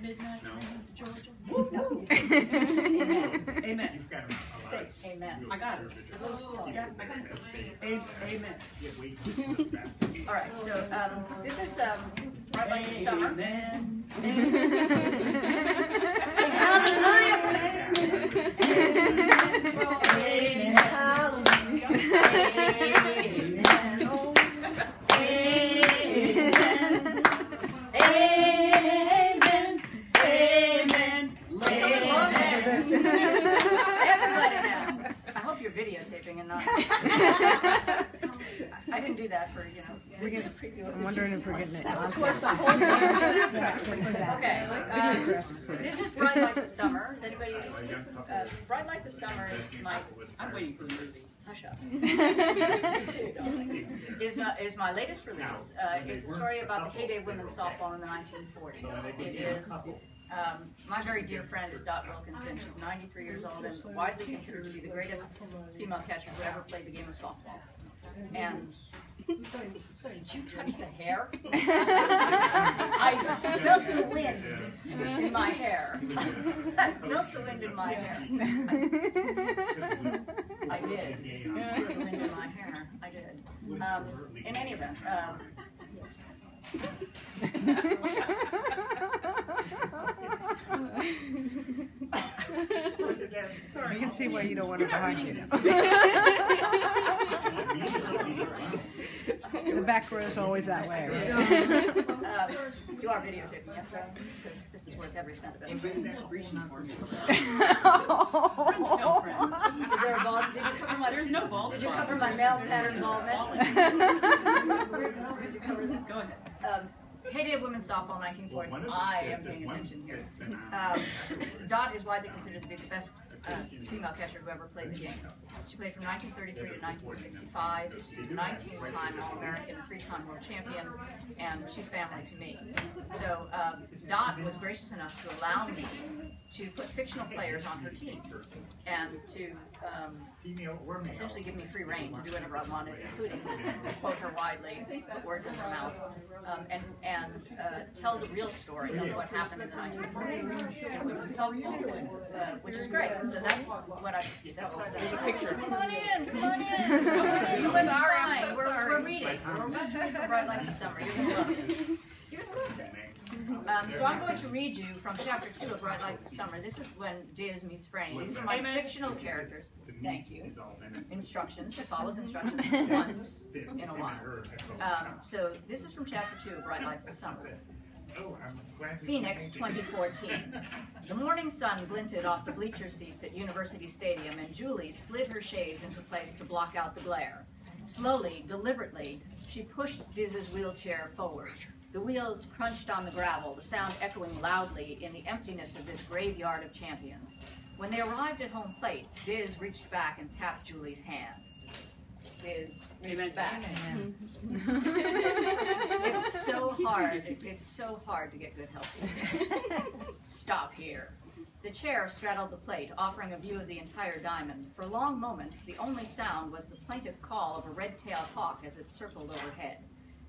midnight train to Georgia. No, you say amen. Amen. Say amen. I got it. I got it. Amen. All right, so this is Bright Lights of Summer. Amen. Sing hallelujah for amen. Amen. Hallelujah. Amen. Amen. Everybody now. I hope you're videotaping and not. I didn't do that for, this is a preview. I'm wondering if we're getting it. Okay. This is Bright Lights of Summer. Is anybody? Bright Lights of Summer is my. I'm waiting for the movie. Hush up. Me too, darling. Is my latest release. It's a story about the heyday of women's softball in the 1940s. It is. My very dear friend is Dot Wilkinson. She's 93 years old and widely considered to be the greatest female catcher who ever played the game of softball. And did you touch the hair? I felt the wind in my hair. I felt the wind in my hair. I did. The wind in my hair. I did. In any event. Sorry. You can see why you don't want it behind you. The back row is always that way, right? You are videotaping, yes, right? Because this is worth every cent of it. Is there a bald? Did you cover my? There's no bald. Did you cover my male pattern baldness? Did you cover that? Go ahead. Heyday of women's softball, 1940s. I am paying attention here. Dot is widely considered to be the best female catcher who ever played the game. She played from 1933 to 1965. She's a 19-time All-American, 3-time world champion, and she's family to me. So Dot was gracious enough to allow me to put fictional players on her team and to essentially give me free reign to do whatever I wanted, including quote her widely, put words in her mouth, and tell the real story of what happened in the 1940s in women's softball, which is great. So that's what I did. There's a picture. Come on in, come on in. It's fine. We're reading. We're about to read from Bright Lights of Summer. You're going to love it. You're going to love it. So I'm going to read you from chapter 2 of Bright Lights of Summer. This is when Diz meets Franny. These are my fictional characters. Thank you. Instructions. She follows instructions once in a while. So this is from chapter 2 of Bright Lights of Summer. Phoenix, 2014. The morning sun glinted off the bleacher seats at University Stadium, and Julie slid her shades into place to block out the glare. Slowly, deliberately, she pushed Diz's wheelchair forward. The wheels crunched on the gravel, the sound echoing loudly in the emptiness of this graveyard of champions. When they arrived at home plate, Diz reached back and tapped Julie's hand. Diz reached back. It's so hard. It's so hard to get good help. Stop here. The chair straddled the plate, offering a view of the entire diamond. For long moments, the only sound was the plaintive call of a red-tailed hawk as it circled overhead.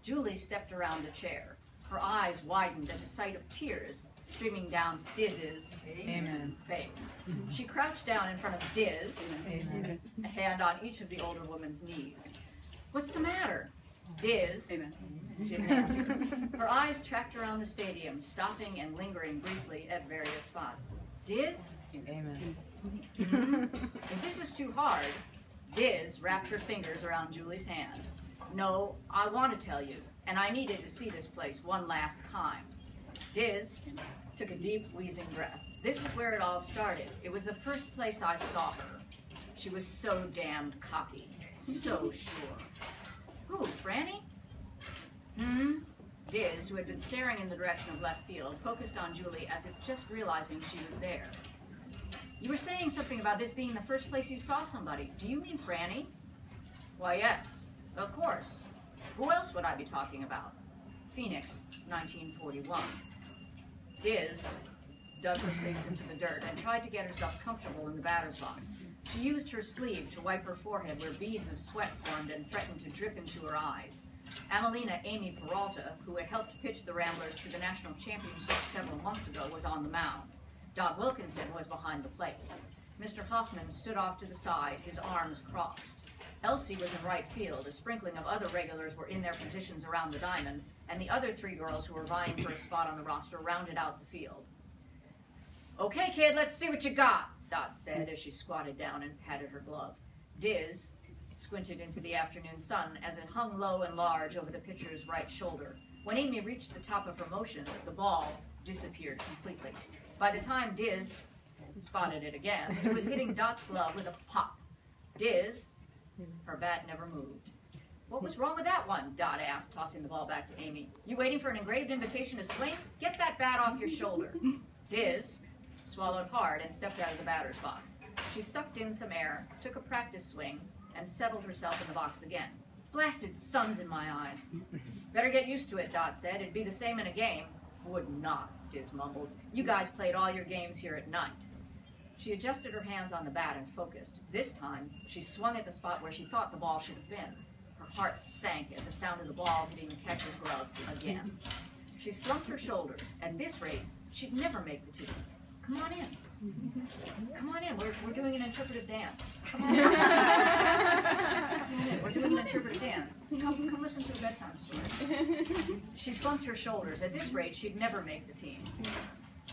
Julie stepped around the chair. Her eyes widened at the sight of tears streaming down Diz's face. She crouched down in front of Diz, a hand on each of the older woman's knees. What's the matter? Diz didn't answer. Her eyes tracked around the stadium, stopping and lingering briefly at various spots. Diz? Amen. If this is too hard, Diz wrapped her fingers around Julie's hand. No, I want to tell you, and I needed to see this place one last time. Diz took a deep, wheezing breath. This is where it all started. It was the first place I saw her. She was so damned cocky, so sure. Who, Franny? Diz, who had been staring in the direction of left field, focused on Julie as if just realizing she was there. You were saying something about this being the first place you saw somebody. Do you mean Franny? Why, yes, of course. Who else would I be talking about? Phoenix, 1941. Diz dug her face into the dirt and tried to get herself comfortable in the batter's box. She used her sleeve to wipe her forehead where beads of sweat formed and threatened to drip into her eyes. Amelina Amy Peralta, who had helped pitch the Ramblers to the national championship several months ago, was on the mound. Dot Wilkinson was behind the plate. Mr. Hoffman stood off to the side, his arms crossed. Elsie was in right field. A sprinkling of other regulars were in their positions around the diamond, and the other 3 girls who were vying for a spot on the roster rounded out the field. "Okay, kid, let's see what you got," Dot said as she squatted down and patted her glove. Diz squinted into the afternoon sun as it hung low and large over the pitcher's right shoulder. When Amy reached the top of her motion, the ball disappeared completely. By the time Diz spotted it again, it was hitting Dot's glove with a pop. Diz, her bat never moved. "What was wrong with that one?" Dot asked, tossing the ball back to Amy. "You waiting for an engraved invitation to swing? Get that bat off your shoulder." Diz swallowed hard and stepped out of the batter's box. She sucked in some air, took a practice swing, and settled herself in the box again. "Blasted sun's in my eyes." "Better get used to it," Dot said. "It'd be the same in a game." "Would not," Diz mumbled. "You guys played all your games here at night." She adjusted her hands on the bat and focused. This time, she swung at the spot where she thought the ball should have been. Her heart sank at the sound of the ball hitting the catcher's glove again. She slumped her shoulders. At this rate, she'd never make the team. "Come on in. Come on in. We're doing an interpretive dance. Come on in. Come on in. We're doing an interpretive dance. Come listen to a bedtime story." She slumped her shoulders. At this rate, she'd never make the team.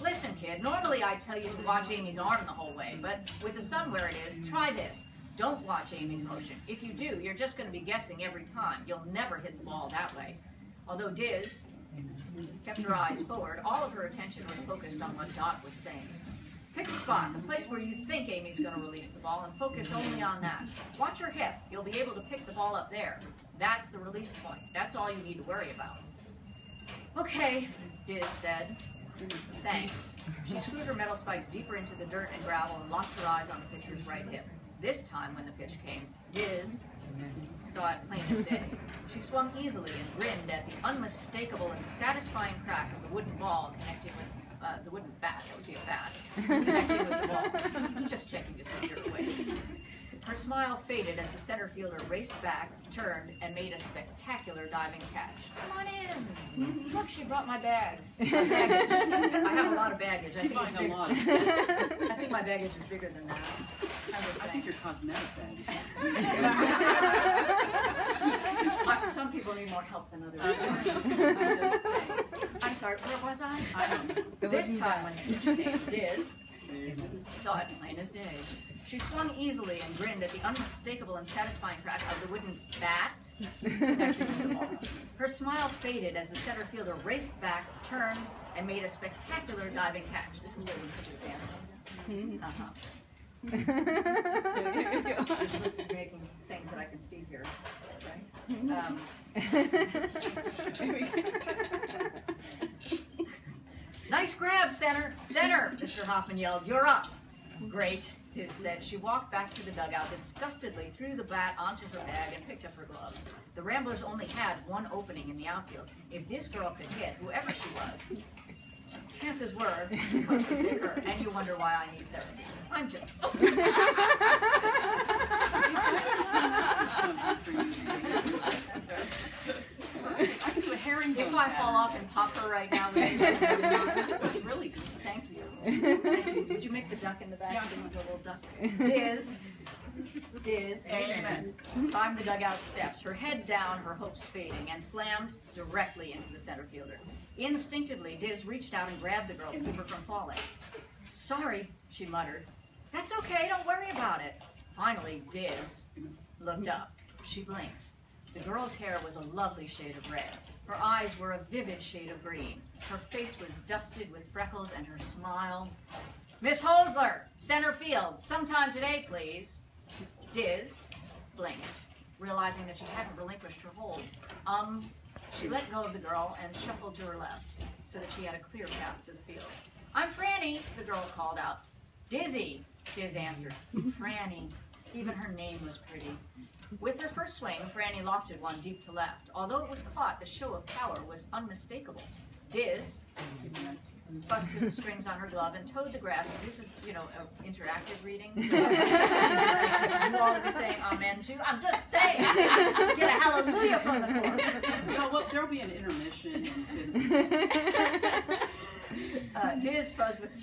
"Listen, kid, normally I tell you to watch Amy's arm the whole way, but with the sun where it is, try this. Don't watch Amy's motion. If you do, you're just going to be guessing every time. You'll never hit the ball that way." Although Diz kept her eyes forward, all of her attention was focused on what Dot was saying. "Pick a spot, the place where you think Amy's going to release the ball, and focus only on that. Watch her hip. You'll be able to pick the ball up there. That's the release point. That's all you need to worry about." "Okay," Diz said. "Thanks." She screwed her metal spikes deeper into the dirt and gravel and locked her eyes on the pitcher's right hip. This time, when the pitch came, Diz saw it plain as day. She swung easily and grinned at the unmistakable and satisfying crack of the wooden ball connecting with the wooden bat. That would be a bat. Connecting with the ball. Just checking to see you're awake. Her smile faded as the center fielder raced back, turned, and made a spectacular diving catch. "Come on in. Look, she brought my bags." My baggage. I have a lot of baggage. I think it's big. I think my baggage is bigger than that. I'm just saying. I think your cosmetic bag is Some people need more help than others. I'm just saying. I'm sorry, where was I? This time when the pitch came, Diz saw it plain as day. She swung easily and grinned at the unmistakable and satisfying crack of the wooden bat connected with the ball. Her smile faded as the center fielder raced back, turned, and made a spectacular diving catch. This is where we put your dance moves. You're supposed to be making things that I can see here, right? "Nice grab, center! Center!" Mr. Hoffman yelled. "You're up!" "Great," Diz said. She walked back to the dugout, disgustedly threw the bat onto her bag, and picked up her glove. The Ramblers only had one opening in the outfield. If this girl could hit, whoever she was, chances were the coach would pick her, and you wonder why I need therapy. I'm just... I can do a herringbone. If I fall off and pop her right now, This looks really good. Thank you. Thank you. Did you make the duck in the back? Yeah. This is the little duck. Diz, Amen. climbed the dugout steps, her head down, her hopes fading, and slammed directly into the center fielder. Instinctively, Diz reached out and grabbed the girl to keep her from falling. "Sorry," she muttered. "That's okay, don't worry about it." Finally, Diz looked up. She blinked. The girl's hair was a lovely shade of red. Her eyes were a vivid shade of green. Her face was dusted with freckles, and her smile... "Miss Holsler, center field, sometime today, please." Diz blinked, realizing that she hadn't relinquished her hold. She let go of the girl and shuffled to her left, so that she had a clear path to the field. "I'm Franny," the girl called out. "Dizzy," Diz answered. Franny. Even her name was pretty. With her first swing, Franny lofted one deep to left. Although it was caught, the show of power was unmistakable. Diz fussed with the strings on her glove, and towed the grass. And this is, you know, an interactive reading. So you all be saying amen too. I'm just saying. Get a hallelujah from the chorus. No, well, there'll be an intermission. Diz fussed with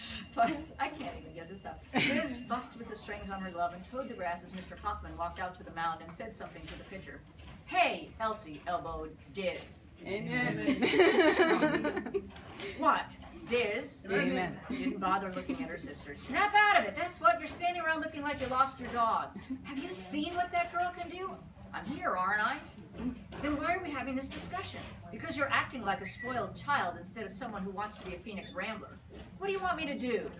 I can't even get this out. Diz fussed with the strings on her glove and towed the grass as Mr. Hoffman walked out to the mound and said something to the pitcher. Hey, Elsie elbowed Diz. Amen. What? Diz Amen. didn't bother looking at her sister. Snap out of it. That's what. You're standing around looking like you lost your dog. Have you seen what that girl can do? I'm here, aren't I? Then why are we having this discussion? Because you're acting like a spoiled child instead of someone who wants to be a Phoenix Rambler. What do you want me to do?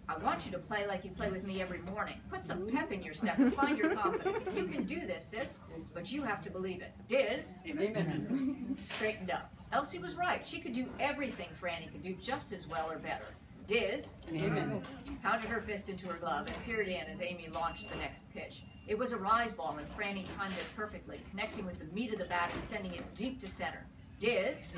I want you to play like you play with me every morning. Put some pep in your step and find your confidence. You can do this, sis, but you have to believe it. Diz straightened up. Elsie was right. She could do everything Franny could do just as well or better. Diz pounded her fist into her glove and peered in as Amy launched the next pitch. It was a rise ball, and Franny timed it perfectly, connecting with the meat of the bat and sending it deep to center. Diz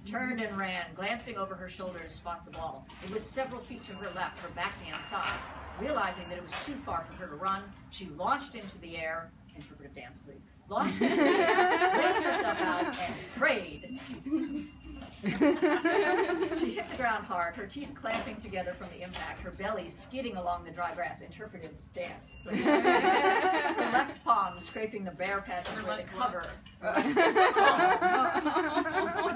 turned and ran, glancing over her shoulder to spot the ball. It was several feet to her left, her backhand side. Realizing that it was too far for her to run, she launched into the air. Interpretive dance, please. Launched into the air, laid herself out, and prayed. She hit the ground hard, her teeth clamping together from the impact, her belly skidding along the dry grass. Interpretive dance. Her left palm scraping the bare patches where the cover.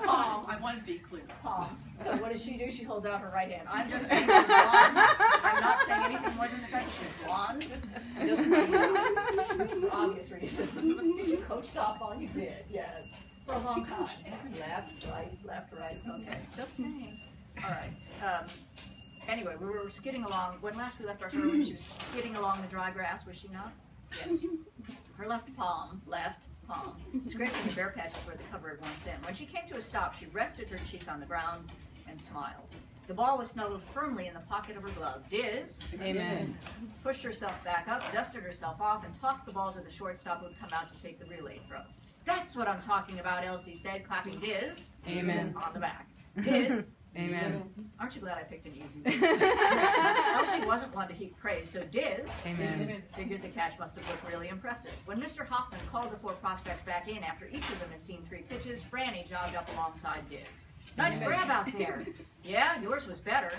Palm. I want to be clear. Palm. So what does she do? She holds out her right hand. I'm just saying she's blonde. I'm not saying anything more than the fact that she's blonde. It doesn't for obvious reasons. Did you coach softball? You did, yes. For a long time. Left, right. Okay, just saying. All right. Anyway, we were skidding along. When last we left our girl, she was skidding along the dry grass, was she not? Yes. Her left palm, scraping the bare patches where the cover had worn thin. When she came to a stop, she rested her cheek on the ground and smiled. The ball was snuggled firmly in the pocket of her glove. Diz pushed herself back up, dusted herself off, and tossed the ball to the shortstop who had come out to take the relay throw. That's what I'm talking about, Elsie said, clapping Diz on the back. Diz, aren't you glad I picked an easy one? Elsie wasn't one to heap praise, so Diz figured the catch must have looked really impressive. When Mr. Hoffman called the four prospects back in after each of them had seen 3 pitches, Franny jogged up alongside Diz. Nice grab out there. Yeah, yours was better.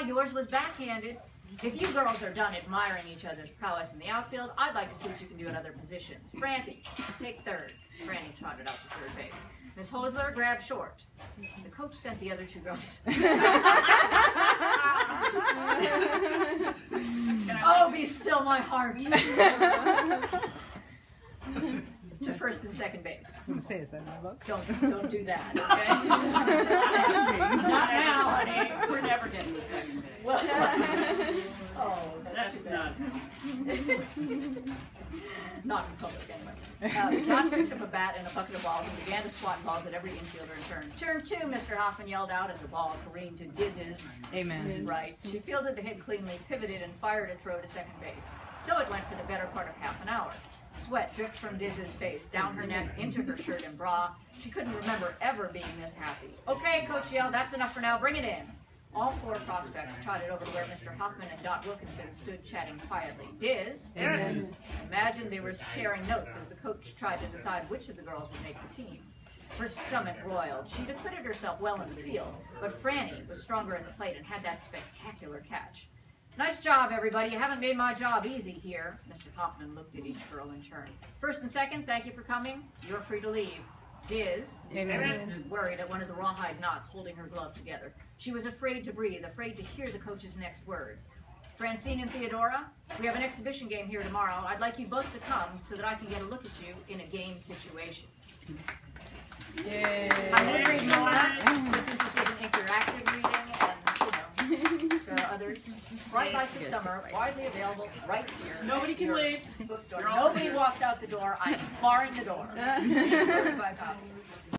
Yours was backhanded. If you girls are done admiring each other's prowess in the outfield, I'd like to see what you can do at other positions. Franny, take third. Franny trotted out to third base. Miss Hosler, grab short. The coach sent the other 2 girls. Oh, be still my heart. To first and second base. I was going to say, is that my book? Don't do that, okay? Not now, honey. We're never getting the second base. Well, that's not. Not in public, anyway. John picked up a bat and a bucket of balls and began to swat balls at every infielder in turn. Turn 2, Mr. Hoffman yelled out as a ball careened to Diz's right. She fielded the hit cleanly, pivoted, and fired a throw to second base. So it went for the better part of half an hour. Sweat dripped from Diz's face, down her neck, into her shirt and bra. She couldn't remember ever being this happy. Okay, Coach yelled, that's enough for now, bring it in. All 4 prospects trotted over to where Mr. Hoffman and Dot Wilkinson stood chatting quietly. Diz imagined they were sharing notes as the coach tried to decide which of the girls would make the team. Her stomach roiled. She'd acquitted herself well in the field, but Franny was stronger in the plate and had that spectacular catch. Nice job, everybody. You haven't made my job easy here. Mr. Hoffman looked at each girl in turn. First and second, thank you for coming. You're free to leave. Diz, worried at one of the rawhide knots holding her glove together. She was afraid to breathe, afraid to hear the coach's next words. Francine and Theodora, we have an exhibition game here tomorrow. I'd like you both to come so that I can get a look at you in a game situation. Yay. I would read more, but since this was an interactive reading, and there are others. Bright Lights of Summer, widely available right here. Nobody can leave. Bookstore. Nobody walks out the door. I'm barring the door. Certified copy.